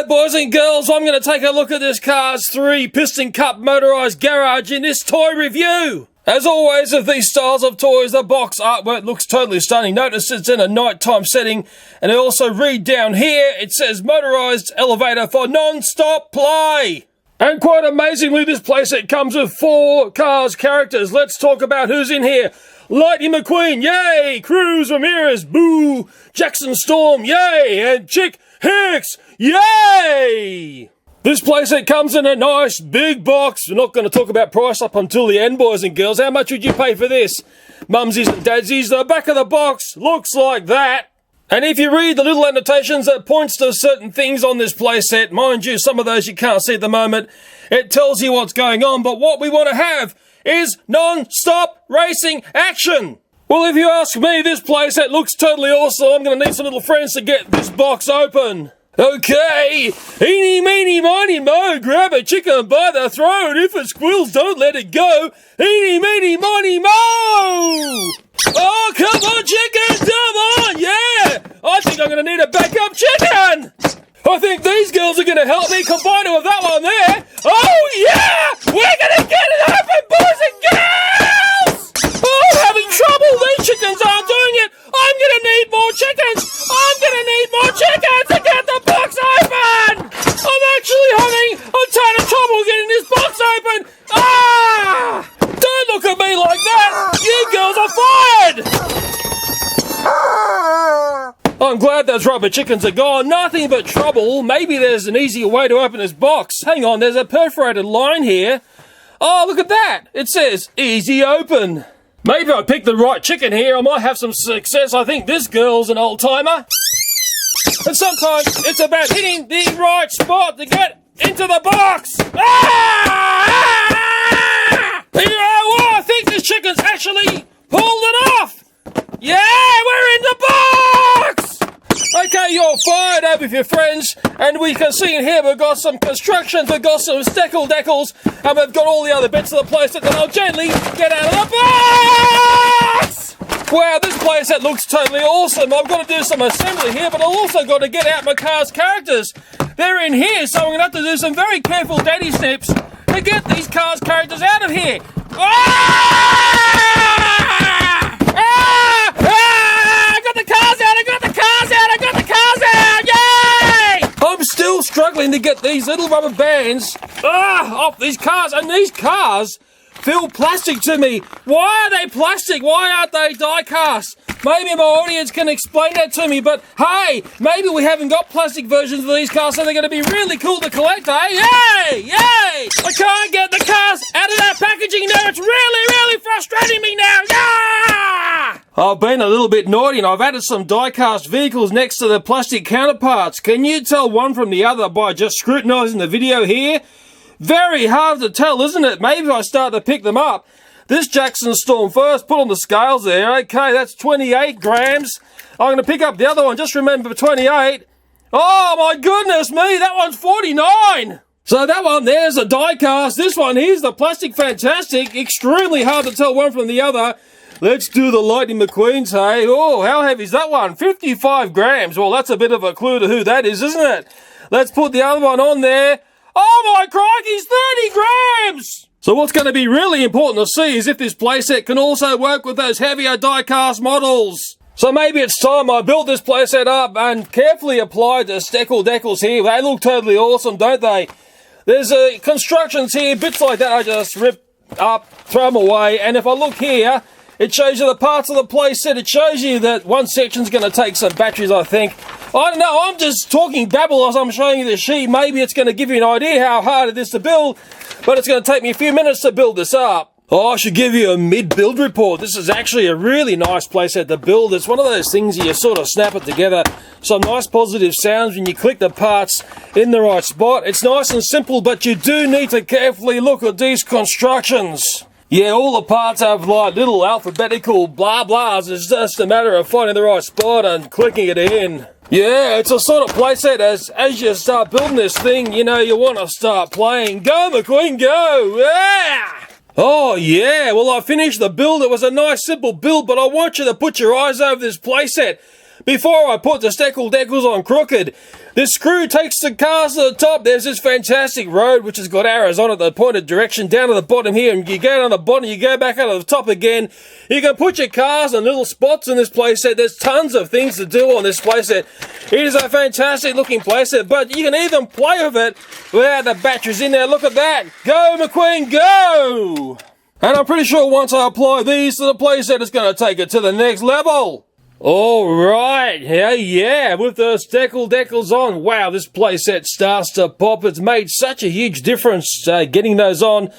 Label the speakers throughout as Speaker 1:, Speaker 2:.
Speaker 1: Alright boys and girls, I'm going to take a look at this Cars 3 Piston Cup Motorized Garage in this toy review. As always with these styles of toys, the box artwork looks totally stunning. Notice it's in a nighttime setting, and I also read down here, it says Motorized Elevator for non-stop play. And quite amazingly, this playset comes with 4 Cars characters. Let's talk about who's in here. Lightning McQueen, yay! Cruz Ramirez, boo! Jackson Storm, yay! And Chick Hicks, yay! This playset comes in a nice big box. We're not going to talk about price up until the end, boys and girls. How much would you pay for this? Mumsies and dadsies, the back of the box looks like that. And if you read the little annotations that points to certain things on this playset, mind you, some of those you can't see at the moment, it tells you what's going on. But what we want to have is non-stop racing action. Well, if you ask me, this playset looks totally awesome. I'm going to need some little friends to get this box open. Okay, eeny, meeny, miny, mo, grab a chicken by the throat. If it squeals, don't let it go. Eeny, meeny, miny, mo! Oh, come on, chicken, come on, yeah! I think I'm going to need a backup chicken! I think these girls are going to help me combine it with that one there. Oh, yeah! We're going to get it open, boys and girls! Oh, I'm having trouble. These chickens aren't doing it. I'm going to need more chickens. I'm going to need more chickens to get the box open. I'm actually having a ton of trouble getting this box open. Ah! Don't look at me like that. You girls are fired. I'm glad those rubber chickens are gone. Nothing but trouble. Maybe there's an easier way to open this box. Hang on, there's a perforated line here. Oh, look at that. It says easy open. Maybe I picked the right chicken here. I might have some success. I think this girl's an old-timer. And sometimes it's about hitting the right spot to get into the box. Ah! Yeah, well, I think this chicken's actually pulled it off. Yeah, we're in the box! Okay, you're fired up with your friends, and we can see in here we've got some constructions, we've got some decals, and we've got all the other bits of the playset that I'll gently get out of the box! Wow, this playset looks totally awesome. I've got to do some assembly here, but I've also got to get out my car's characters. They're in here, so I'm going to have to do some very careful daddy snips to get these car's characters out of here. Still struggling to get these little rubber bands off these cars, and these cars feel plastic to me. Why are they plastic? Why aren't they die-cast? Maybe my audience can explain that to me, but hey, maybe we haven't got plastic versions of these cars, so they're going to be really cool to collect, eh? Yay! Yay! I can't get the cars out of that packaging now. It's really frustrating me now. Yeah! I've been a little bit naughty and I've added some die-cast vehicles next to the plastic counterparts. Can you tell one from the other by just scrutinising the video here? Very hard to tell, isn't it? Maybe I start to pick them up. This Jackson Storm first, put on the scales there. Okay, that's 28 grams. I'm going to pick up the other one, just remember 28. Oh my goodness me, that one's 49. So that one there's a die-cast. This one here's the plastic fantastic. Extremely hard to tell one from the other. Let's do the Lightning McQueens, hey? Oh, how heavy is that one? 55 grams. Well, that's a bit of a clue to who that is, isn't it? Let's put the other one on there. Oh my crikey's 30 grams! So what's going to be really important to see is if this playset can also work with those heavier die-cast models. So maybe it's time I built this playset up and carefully applied the decals here. They look totally awesome, don't they? There's constructions here, bits like that I just rip up, throw them away, and if I look here, it shows you the parts of the playset. It shows you that one section's going to take some batteries, I think. I don't know, I'm just talking babble as I'm showing you the sheet. Maybe it's going to give you an idea how hard it is to build, but it's going to take me a few minutes to build this up. Oh, I should give you a mid-build report. This is actually a really nice playset to build. It's one of those things you sort of snap it together. Some nice positive sounds when you click the parts in the right spot. It's nice and simple, but you do need to carefully look at these constructions. Yeah, all the parts have like little alphabetical blah blahs. It's just a matter of finding the right spot and clicking it in. Yeah, it's a sort of playset as you start building this thing, you know, you want to start playing. Go, McQueen, go! Yeah! Oh, yeah, well, I finished the build. It was a nice, simple build, but I want you to put your eyes over this playset. before I put the steckle decals on crooked. This screw takes the cars to the top. There's this fantastic road which has got arrows on it that point a direction down to the bottom here, and you go down the bottom, you go back out of the top again. You can put your cars in little spots in this playset. There's tons of things to do on this playset. It is a fantastic looking playset, but you can even play with it without the batteries in there. Look at that. Go McQueen, go! And I'm pretty sure once I apply these to the playset, it's going to take it to the next level. Alright, yeah, with those decals on, wow, this playset starts to pop. It's made such a huge difference getting those on.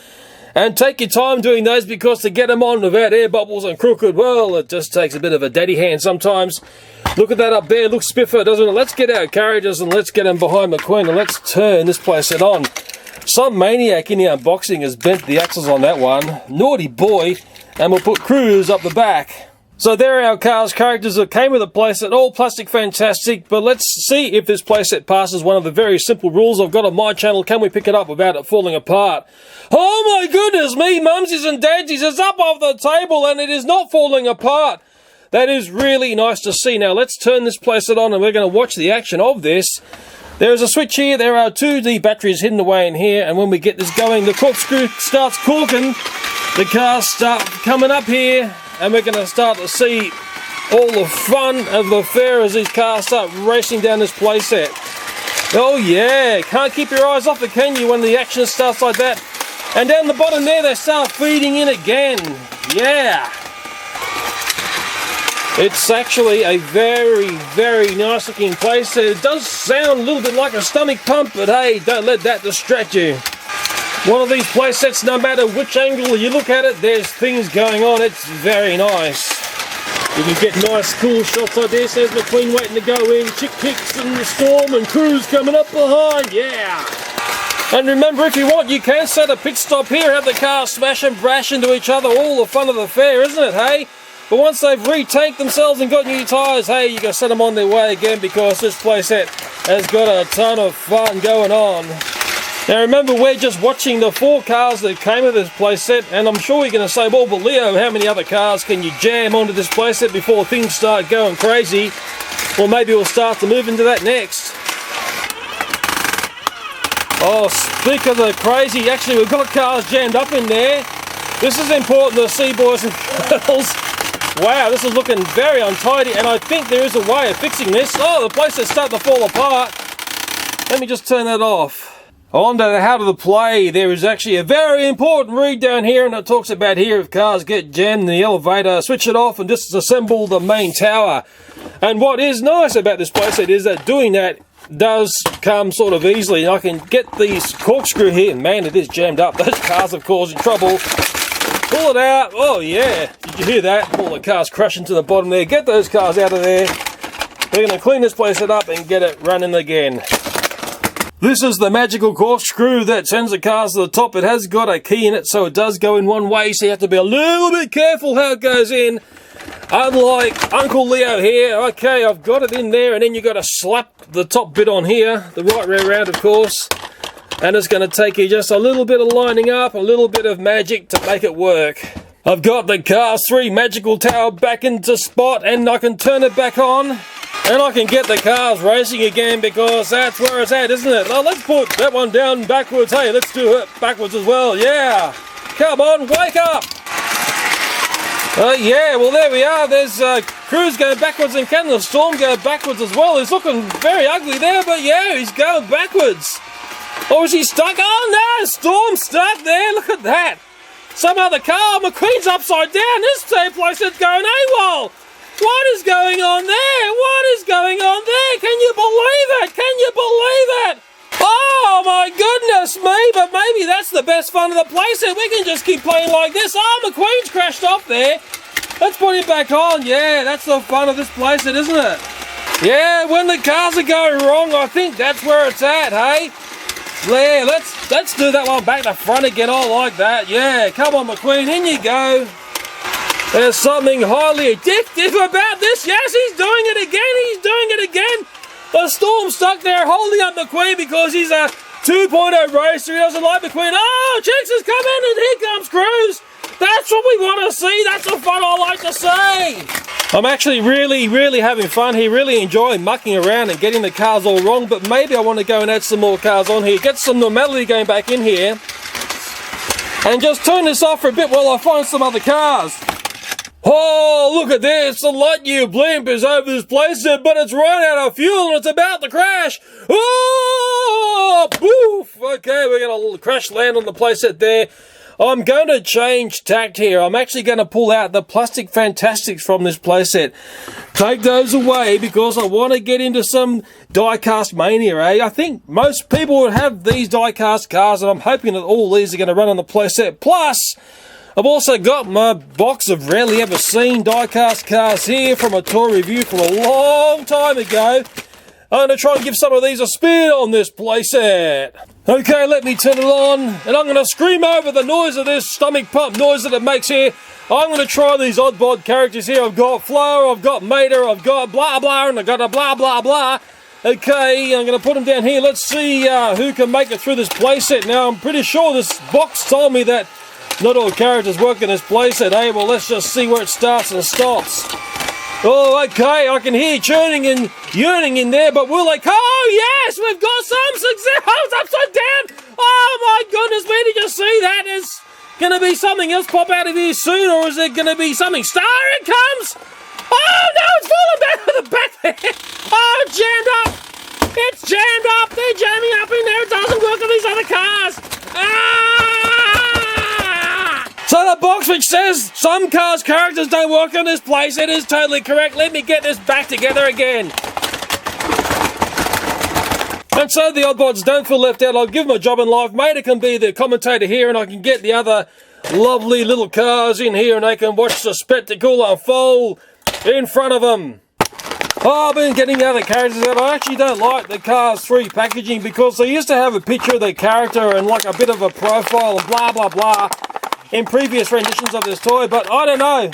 Speaker 1: And take your time doing those, because to get them on without air bubbles and crooked, well, it just takes a bit of a daddy hand sometimes. Look at that up there, looks spiffer, doesn't it? Let's get our carriages and let's get them behind McQueen and let's turn this playset on. Some maniac in the unboxing has bent the axles on that one. Naughty boy. And we'll put Cruise up the back. So there are our Cars characters that came with the playset, all plastic fantastic, but let's see if this playset passes one of the very simple rules I've got on my channel. Can we pick it up without it falling apart? Oh my goodness me, mumsies and dadsies, it's up off the table and it is not falling apart. That is really nice to see. Now let's turn this playset on and we're going to watch the action of this. There is a switch here, there are 2D batteries hidden away in here, and when we get this going, the corkscrew starts corking, the cars start coming up here, and we're going to start to see all the fun of the fair as these cars start racing down this playset. Oh yeah, can't keep your eyes off it, can you, when the action starts like that? And down the bottom there, they start feeding in again. Yeah. It's actually a very, very nice looking playset. It does sound a little bit like a stomach pump, but hey, don't let that distract you. One of these playsets, no matter which angle you look at it, there's things going on. It's very nice. You can get nice cool shots like this. There's McQueen waiting to go in, Chick Hicks and the Storm and Cruise coming up behind, yeah! And remember, if you want, you can set a pit stop here, have the cars smash and brash into each other. All the fun of the fair, isn't it, hey? But once they've retanked themselves and got new tyres, hey, you can set them on their way again, because this playset has got a ton of fun going on. Now remember, we're just watching the 4 cars that came with this playset, and I'm sure you're going to say, well, but Leo, how many other cars can you jam onto this playset before things start going crazy? Well, maybe we'll start to move into that next. Oh, speak of the crazy, actually we've got cars jammed up in there. This is important to see, boys and girls. Wow, this is looking very untidy, and I think there is a way of fixing this. Oh, the playset's starting to fall apart. Let me just turn that off. On to how to the play. There is actually a very important read down here, and it talks about here if cars get jammed in the elevator, switch it off and disassemble the main tower. And what is nice about this playset is that doing that does come sort of easily. I can get these corkscrew here, and man, it is jammed up. Those cars are causing trouble. Pull it out. Oh yeah, did you hear that? All the cars crashing to the bottom there. Get those cars out of there. We're going to clean this playset up and get it running again. This is the magical corkscrew that sends the cars to the top. It has got a key in it, so it does go in one way, so you have to be a little bit careful how it goes in. Unlike Uncle Leo here, okay, I've got it in there, and then you've got to slap the top bit on here, the right way around, of course. And it's going to take you just a little bit of lining up, a little bit of magic to make it work. I've got the Cars 3 magical tower back into spot, and I can turn it back on, and I can get the cars racing again, because that's where it's at, isn't it? Now let's put that one down backwards. Hey, let's do it backwards as well. Yeah, come on, wake up. Yeah, well there we are. There's Cruise going backwards, and can the Storm go backwards as well? He's looking very ugly there, but yeah, he's going backwards. Or is he stuck? Oh no, Storm's stuck there. Look at that. Some other car, McQueen's upside down. This place is going AWOL. What is going on there? What is going on there? Can you believe it? Can you believe it? Oh my goodness me, but maybe that's the best fun of the playset. We can just keep playing like this. Oh, McQueen's crashed off there. Let's put it back on. Yeah, that's the fun of this playset, isn't it? Yeah, when the cars are going wrong, I think that's where it's at, hey? Yeah, let's do that one back to front again. I like that. Yeah, come on, McQueen, in you go. There's something highly addictive about this. Yes, he's doing it again. He's doing it again. The Storm's stuck there holding up McQueen because he's a 2.0 racer. He doesn't like McQueen. Oh, Chicks is coming, and here comes Cruise. That's what we want to see. That's the fun I like to see. I'm actually really having fun here, really enjoying mucking around and getting the cars all wrong, but maybe I want to go and add some more cars on here, get some normality going back in here, and just turn this off for a bit while I find some other cars. Oh, look at this, the Lightyear blimp is over this playset, but it's run out of fuel and it's about to crash. Oh, poof. Okay, we're going to crash land on the playset there. I'm going to change tact here. I'm actually going to pull out the plastic Fantastics from this playset. Take those away because I want to get into some diecast mania, eh? I think most people would have these diecast cars, and I'm hoping that all these are going to run on the playset. Plus, I've also got my box of rarely ever seen diecast cars here from a toy review from a long time ago. I'm going to try and give some of these a spin on this playset. Okay, let me turn it on, and I'm going to scream over the noise of this stomach pump noise that it makes here. I'm going to try these oddbod characters here. I've got Flo, I've got Mater, I've got blah blah, and I've got a blah blah blah. Okay, I'm going to put them down here. Let's see who can make it through this playset. Now, I'm pretty sure this box told me that not all characters work in this playset, eh? Well, let's just see where it starts and stops. Oh, okay, I can hear churning and yearning in there, but we're like, oh, yes, we've got some success. Oh, it's upside down. Oh, my goodness me, did you see that? Is going to be something else pop out of here soon, or is it going to be something? Star it comes. Oh, no, it's falling down to the back there. Oh, it's jammed up. It's jammed up. They're jamming up in there. It doesn't work on these other cars. So the box which says some cars' characters don't work on this place, it is totally correct. Let me get this back together again. And so the oddbods don't feel left out. I'll give them a job in life. Mater can be the commentator here, and I can get the other lovely little cars in here, and they can watch the spectacle unfold in front of them. Oh, I've been getting the other characters out. I actually don't like the Cars 3 packaging because they used to have a picture of their character and like a bit of a profile and blah blah blah in previous renditions of this toy, but I don't know.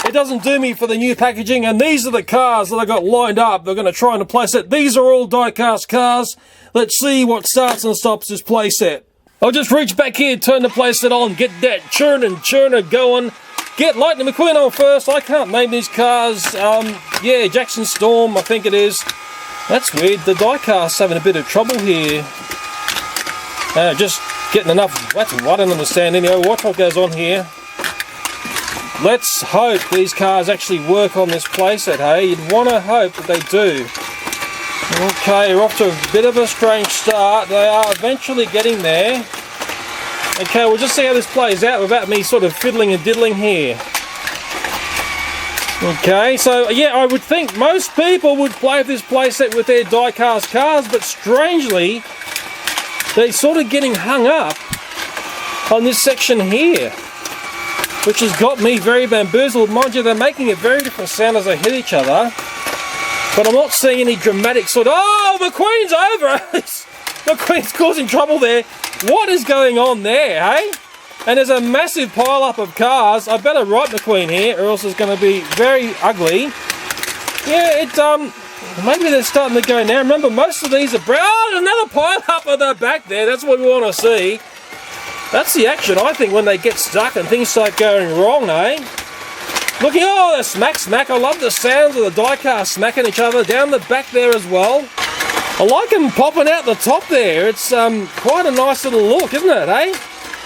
Speaker 1: It doesn't do me for the new packaging, and these are the cars that I got lined up. They're going to try and playset. These are all die-cast cars. Let's see what starts and stops this playset. I'll just reach back here, turn the playset on, get that churner going. Get Lightning McQueen on first. I can't name these cars. Yeah, Jackson Storm, I think it is. That's weird. The die-cast's having a bit of trouble here. Just getting enough. That's what I don't understand anyway. Watch what goes on here. Let's hope these cars actually work on this playset, hey? You'd want to hope that they do. Okay, we're off to a bit of a strange start. They are eventually getting there. Okay, we'll just see how this plays out without me sort of fiddling and diddling here. Okay, so yeah, I would think most people would play this playset with their die-cast cars, but strangely, they're sort of getting hung up on this section here, which has got me very bamboozled. Mind you, they're making a very different sound as they hit each other, but I'm not seeing any dramatic sort of, oh, McQueen's over! McQueen's causing trouble there. What is going on there, hey? And there's a massive pile-up of cars. I better write McQueen here, or else it's going to be very ugly. Yeah, maybe they're starting to go now. Remember, most of these are brown. Oh, another pile-up at the back there. That's what we want to see. That's the action, I think, when they get stuck and things start going wrong, eh? Looking, oh, the smack. I love the sounds of the die-cast smacking each other down the back there as well. I like them popping out the top there. It's quite a nice little look, isn't it, eh?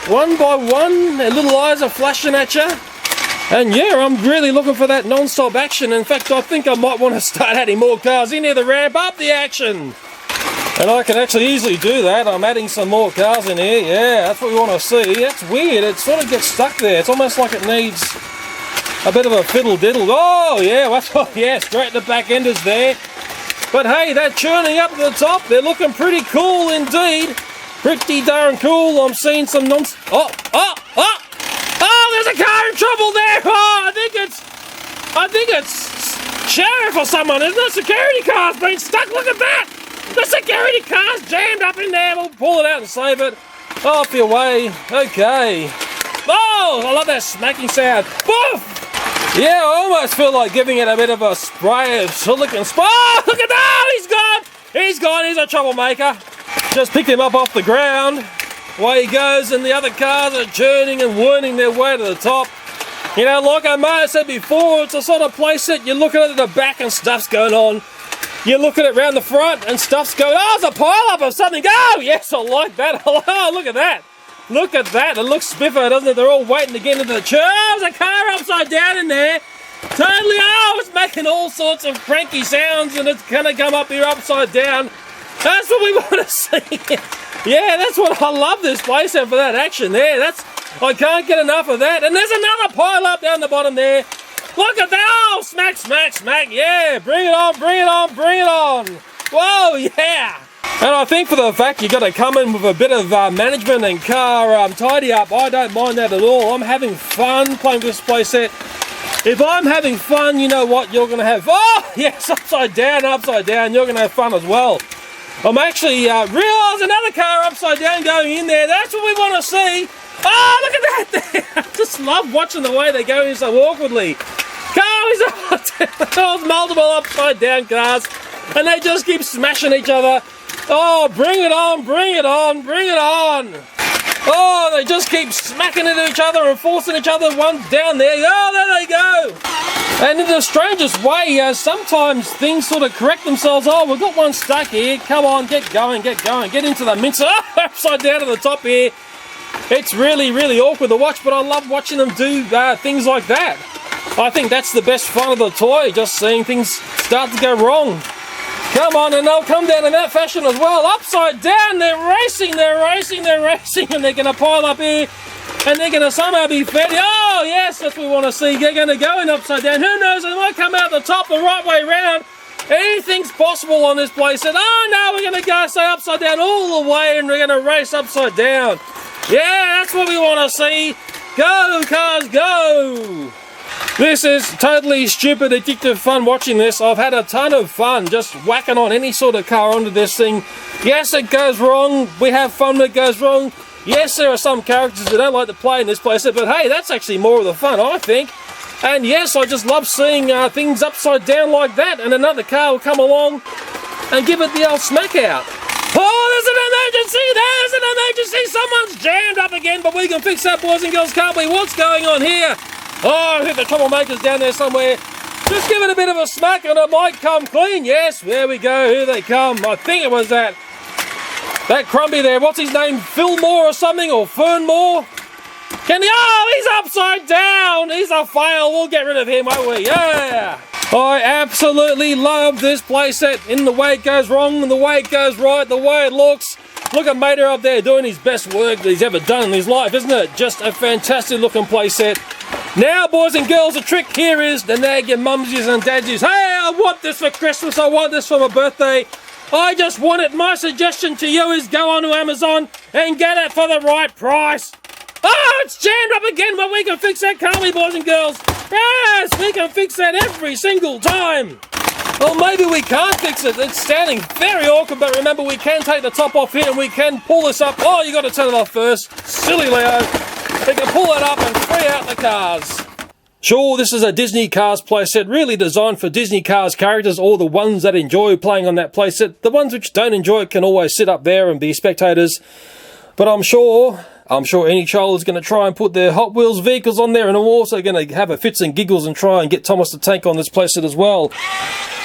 Speaker 1: One by one, their little eyes are flashing at you. And yeah, I'm really looking for that non-stop action. In fact, I think I might want to start adding more cars in here to ramp up the action. And I can actually easily do that. I'm adding some more cars in here. Yeah, that's what we want to see. That's weird. It sort of gets stuck there. It's almost like it needs a bit of a fiddle-diddle. Oh, yeah, that's what, yeah, straight to the back enders there. But hey, they're churning up to the top. They're looking pretty cool indeed. Pretty darn cool. I'm seeing some Oh, there's a car in trouble there. Oh, I think it's sheriff or someone, isn't it? Security car's been stuck. Look at that. The security car's jammed up in there. We'll pull it out and save it. Off your way. Okay. Oh, I love that smacking sound. Boof! Yeah, I almost feel like giving it a bit of a spray of silicone spray. Oh, look at that! He's gone! He's gone. He's a troublemaker. Just picked him up off the ground. Away he goes, and the other cars are churning and whirling their way to the top. You know, like I might have said before, it's a sort of playset, you look at it at the back and stuff's going on. You look at it round the front and stuff's going, oh, it's a pile-up of something. Oh, yes, I like that. Oh, look at that. Look at that. It looks spiffer, doesn't it? They're all waiting to get into the church. Oh, there's a car upside down in there. Totally, oh, it's making all sorts of cranky sounds and it's going to come up here upside down. That's what we want to see. Yeah, that's what I love this playset for, that action there. I can't get enough of that. And there's another pile up down the bottom there. Look at that. Oh, smack, smack, smack. Yeah, bring it on, bring it on, bring it on. Whoa, yeah. And I think for the fact you got to come in with a bit of management and car tidy up, I don't mind that at all. I'm having fun playing with this playset. If I'm having fun, you know what you're going to have. Oh, yes, upside down, you're going to have fun as well. I'm actually realised another car upside down going in there. That's what we want to see. Oh, look at that there. I just love watching the way they go in so awkwardly. Cars upside down. There's multiple upside down cars. And they just keep smashing each other. Oh, bring it on, bring it on, bring it on. Oh, they just keep smacking into each other and forcing each other one down there. Oh, there they go. And in the strangest way, sometimes things sort of correct themselves. Oh, we've got one stuck here. Come on, get going, get going. Get into the mincer. Oh, upside down to the top here. It's really, really awkward to watch, but I love watching them do things like that. I think that's the best fun of the toy, just seeing things start to go wrong. Come on, and they'll come down in that fashion as well. Upside down, they're racing, they're racing, they're racing, and they're going to pile up here, and they're going to somehow be fed. Oh, yes, that's what we want to see. They're going to go in upside down. Who knows, they might come out the top the right way round. Anything's possible on this playset. Oh, no, we're going to go stay upside down all the way, and we're going to race upside down. Yeah, that's what we want to see. Go, cars, go! This is totally stupid, addictive fun watching this. I've had a ton of fun just whacking on any sort of car onto this thing. Yes, it goes wrong. We have fun when it goes wrong. Yes, there are some characters that don't like to play in this playset, but hey, that's actually more of the fun, I think. And yes, I just love seeing things upside down like that, and another car will come along and give it the old smack out. Oh, there's an emergency! There's an emergency! Someone's jammed up again, but we can fix that, boys and girls, can't we? What's going on here? Oh, I think the troublemaker's down there somewhere. Just give it a bit of a smack and it might come clean. Yes, there we go. Here they come. I think it was that Crumbie there. What's his name? Fillmore or something? Or Fernmore? Can he? Oh, he's upside down. He's a fail. We'll get rid of him, won't we? Yeah. I absolutely love this playset. In the way it goes wrong and the way it goes right, the way it looks. Look at Mater up there doing his best work that he's ever done in his life, isn't it? Just a fantastic looking playset. Now, boys and girls, the trick here is to nag your mumsies and dadsies. Hey, I want this for Christmas. I want this for my birthday. I just want it. My suggestion to you is go on to Amazon and get it for the right price. Oh, it's jammed up again, but we can fix that, can't we, boys and girls? Yes, we can fix that every single time. Well, maybe we can't fix it. It's standing very awkward, but remember, we can take the top off here and we can pull this up. Oh, you got to turn it off first. Silly Leo. We can pull it up and free out the cars. Sure, this is a Disney Cars playset, really designed for Disney Cars characters, or the ones that enjoy playing on that playset. The ones which don't enjoy it can always sit up there and be spectators. But I'm sure any child is going to try and put their Hot Wheels vehicles on there, and I'm also going to have a fits and giggles and try and get Thomas the Tank on this playset as well.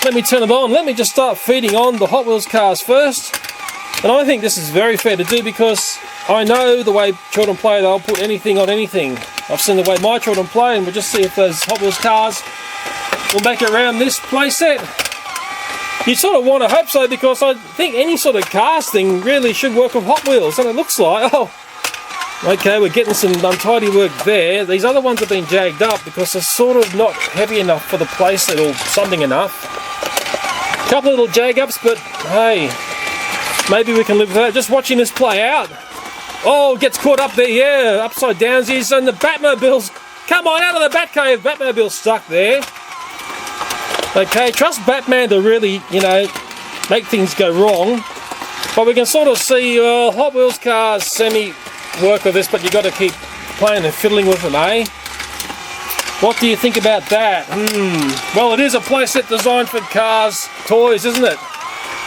Speaker 1: Let me turn it on. Let me just start feeding on the Hot Wheels cars first. And I think this is very fair to do because I know the way children play, they'll put anything on anything. I've seen the way my children play, and we'll just see if those Hot Wheels cars will make it around this playset. You sort of want to hope so, because I think any sort of cars thing really should work with Hot Wheels, and it looks like, oh, okay, we're getting some untidy work there. These other ones have been jagged up because they're sort of not heavy enough for the playset or something enough. Couple of little jag-ups, but hey, maybe we can live with that. Just watching this play out. Oh, gets caught up there, yeah, upside downsies, and the Batmobile's, come on, out of the Batcave. Batmobile's stuck there. Okay, trust Batman to really, make things go wrong. But we can sort of see Hot Wheels cars semi-work with this, but you got to keep playing and fiddling with them, eh? What do you think about that? Well, it is a playset designed for cars, toys, isn't it?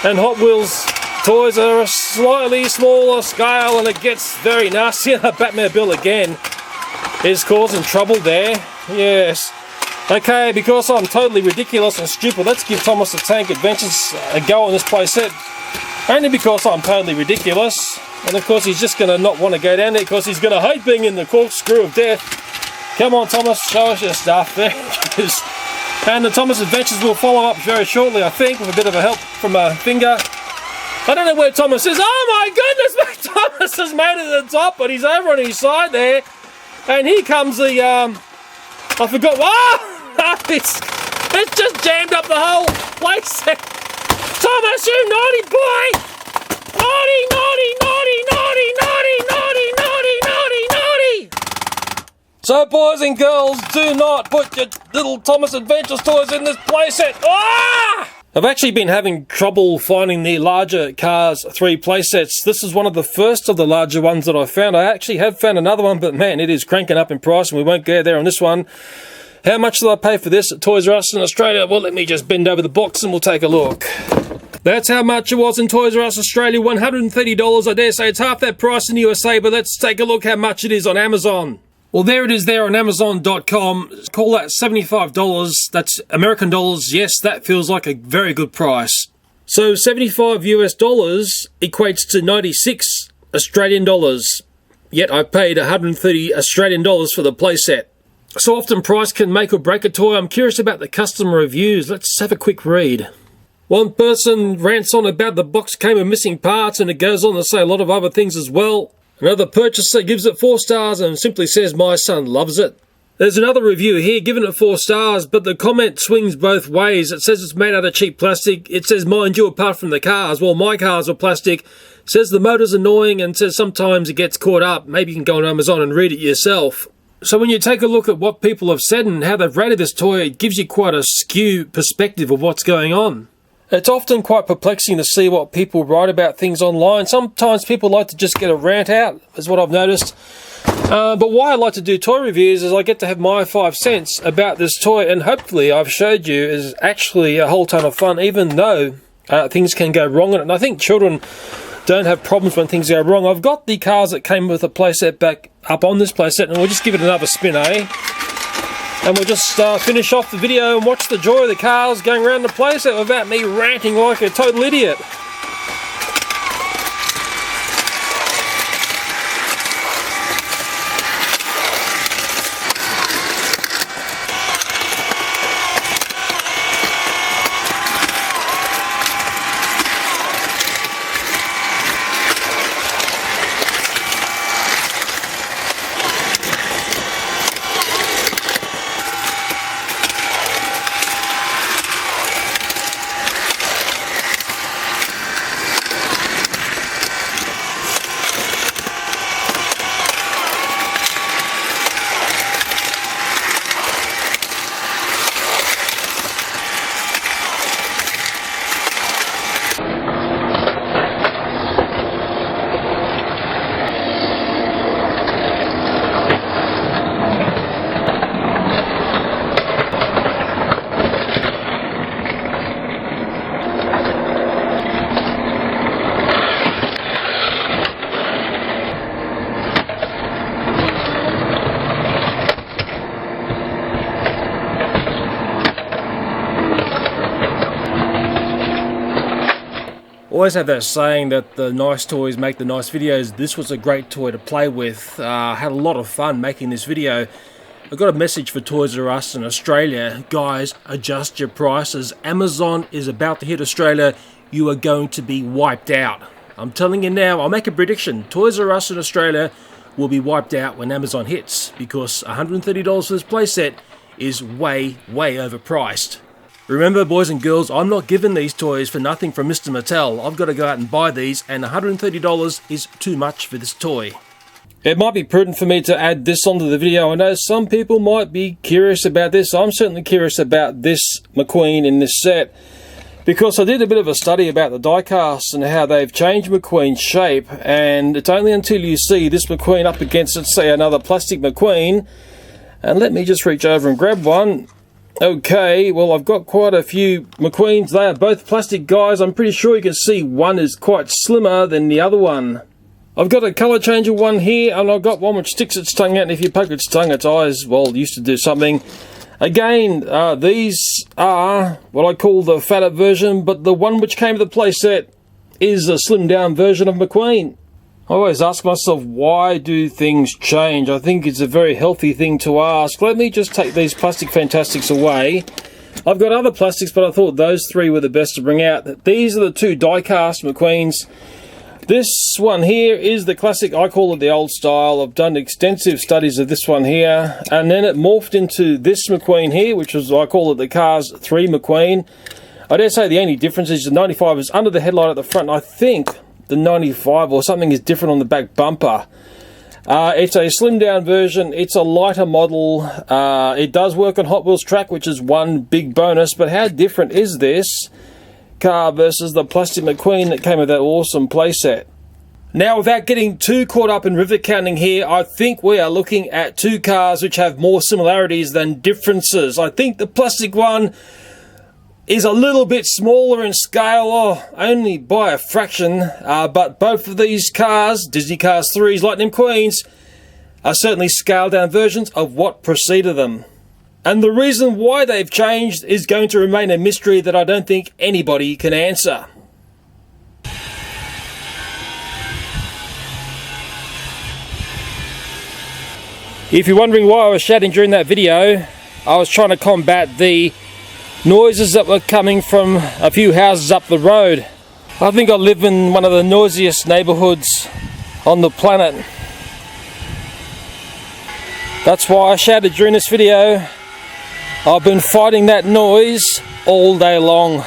Speaker 1: And Hot Wheels toys are a slightly smaller scale, and it gets very nasty. Batmobile again is causing trouble there. Yes. Okay, because I'm totally ridiculous and stupid, let's give Thomas the Tank Adventures a go on this playset. Only because I'm totally ridiculous. And of course he's just going to not want to go down there because he's going to hate being in the corkscrew of death. Come on Thomas, show us your stuff. There it is. And the Thomas Adventures will follow up very shortly, I think, with a bit of a help from a finger. I don't know where Thomas is. Oh my goodness, mate, Thomas has made it to the top, but he's over on his side there. And here comes the, I forgot, it's just jammed up the whole place. Thomas, you naughty boy! Naughty, naughty, naughty, naughty, naughty, naughty, naughty, naughty, naughty! So boys and girls, do not put your little Thomas Adventures toys in this playset. Ah! I've actually been having trouble finding the larger Cars 3 playsets. This is one of the first of the larger ones that I found. I actually have found another one, but man, it is cranking up in price and we won't go there on this one. How much did I pay for this at Toys R Us in Australia? Well, let me just bend over the box and we'll take a look. That's how much it was in Toys R Us Australia, $130. I dare say it's half that price in the USA, but let's take a look how much it is on Amazon. Well, there it is there on Amazon.com. Call that $75. That's American dollars. Yes, that feels like a very good price. So 75 US dollars equates to 96 Australian dollars. Yet I paid 130 Australian dollars for the playset. So often price can make or break a toy. I'm curious about the customer reviews. Let's have a quick read. One person rants on about the box came with missing parts, and it goes on to say a lot of other things as well. Another purchaser gives it 4 stars and simply says, my son loves it. There's another review here giving it 4 stars, but the comment swings both ways. It says it's made out of cheap plastic. It says, mind you, apart from the cars. Well, my cars are plastic. It says the motor's annoying and says sometimes it gets caught up. Maybe you can go on Amazon and read it yourself. So when you take a look at what people have said and how they've rated this toy, it gives you quite a skewed perspective of what's going on. It's often quite perplexing to see what people write about things online. Sometimes people like to just get a rant out, is what I've noticed. But why I like to do toy reviews is I get to have my 5 cents about this toy, and hopefully I've showed you is actually a whole ton of fun, even though things can go wrong in it. And I think children don't have problems when things go wrong. I've got the cars that came with the playset back up on this playset, and we'll just give it another spin, eh? And we'll just finish off the video and watch the joy of the cars going around the playset without me ranting like a total idiot. Always have that saying that the nice toys make the nice videos. This was a great toy to play with. Had a lot of fun making this video. I've got a message for Toys R Us in Australia. Guys, adjust your prices. Amazon is about to hit Australia. You are going to be wiped out. I'm telling you now, I'll make a prediction. Toys R Us in Australia will be wiped out when Amazon hits, because $130 for this playset is way, way overpriced. Remember, boys and girls, I'm not giving these toys for nothing from Mr. Mattel. I've got to go out and buy these, and $130 is too much for this toy. It might be prudent for me to add this onto the video. I know some people might be curious about this. I'm certainly curious about this McQueen in this set, because I did a bit of a study about the diecast and how they've changed McQueen's shape, and it's only until you see this McQueen up against, let's say, another plastic McQueen, and let me just reach over and grab one. Okay, well, I've got quite a few McQueens. They are both plastic, guys. I'm pretty sure you can see one is quite slimmer than the other one. I've got a colour changer one here, and I've got one which sticks its tongue out, and if you poke its tongue, its eyes, well, used to do something. Again, these are what I call the fatter version, but the one which came with the playset is a slimmed down version of McQueen. I always ask myself, why do things change? I think it's a very healthy thing to ask. Let me just take these plastic fantastics away. I've got other plastics, but I thought those three were the best to bring out. These are the two die-cast McQueens. This one here is the classic, I call it the old style. I've done extensive studies of this one here, and then it morphed into this McQueen here, which is, I call it the Cars 3 McQueen. I dare say the only difference is the 95 is under the headlight at the front, and I think the 95 or something is different on the back bumper. It's a slimmed down version, it's a lighter model, it does work on Hot Wheels track, which is one big bonus, but how different is this car versus the plastic McQueen that came with that awesome playset? Now, without getting too caught up in rivet counting here, I think we are looking at two cars which have more similarities than differences. I think the plastic one is a little bit smaller in scale, only by a fraction, but both of these cars, Diecast 3s, Lightning McQueens, are certainly scaled down versions of what preceded them. And the reason why they've changed is going to remain a mystery that I don't think anybody can answer. If you're wondering why I was shouting during that video, I was trying to combat the noises that were coming from a few houses up the road. I think I live in one of the noisiest neighbourhoods on the planet. That's why I shouted during this video. I've been fighting that noise all day long.